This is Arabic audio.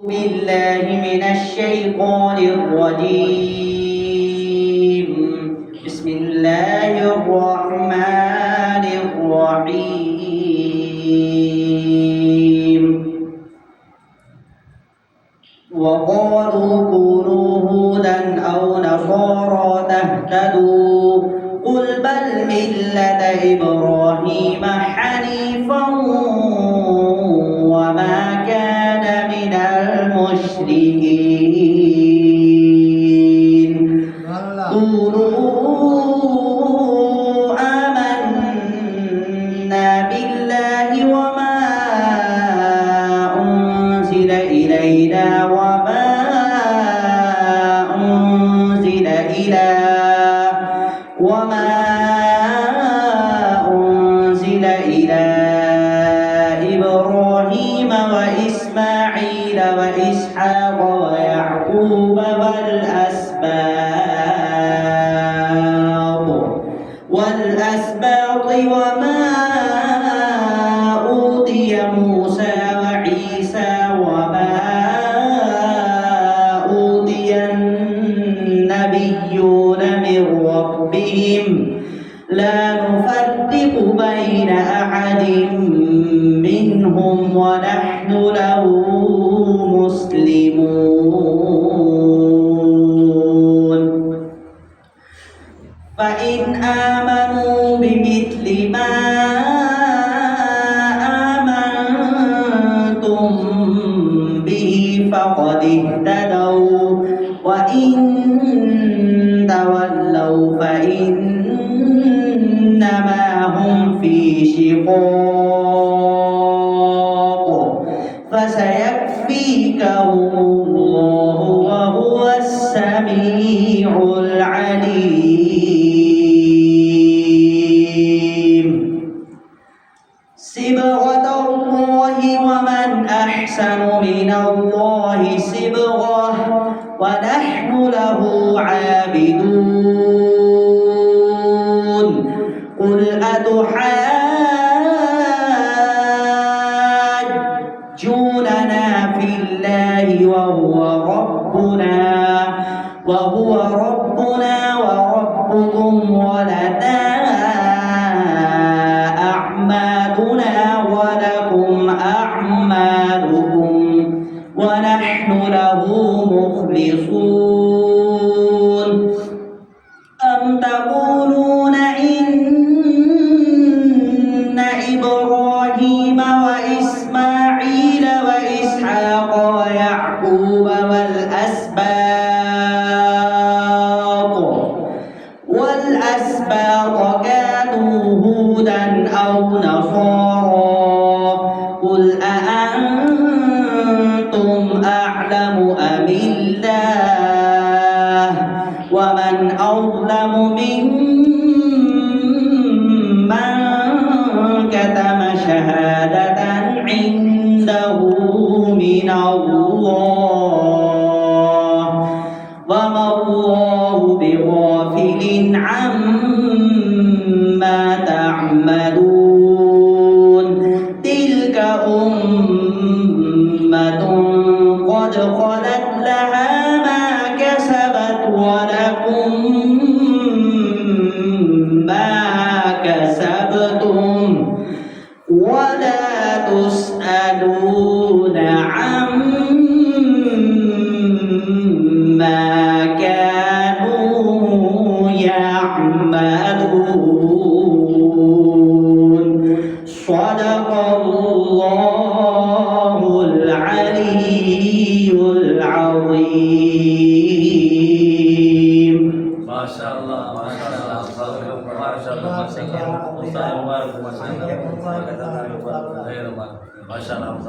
بالله من الشيطان الرجيم. بسم الله الرحمن الرحيم. وقالوا كونوا هودا أو نصارى تهتدوا قل بل ملة إبراهيم حنيفا وما كان من المشركين. قولوا آمنا بالله وما أنزل إلينا وما أنزل إلى إبراهيم وإسماعيل وإسحاق ويعقوب والأسباط وما أوتي موسى وعيسى وما أوتي النبيون من ربهم لا نفرق بين أحد منهم ونحن له مسلمون. فإن آمنوا بمثل ما آمنتم به فقد اهتدوا وإن تولوا فإنما هم في شقاق فسيكفيكهم الله وهو السميع العليم. صبغة الله ومن أحسن من الله صبغة ونحن له عابدون. قل أتحاجوننا في الله وهو ربنا وربكم ولنا أعمالنا ولكم أعمالكم ونحن له مخلصون. أم تقولون إن إبراهيم وإسماعيل وإسحاق ويعقوب والأسباط كانوا هودا أو نصارى قل أأنتم أعلم أم الله ومن أظلم ممن كتم شهادة عنده من الله وما الله بغافل عما تعملون. تلك أمة قد خلت لها ما كسبت ولكم ما كسبتم ولا تسألون عما كانوا يعملون. صدق الله العلي العظيم. ما شاء الله ما شاء الله ما شاء الله ما شاء الله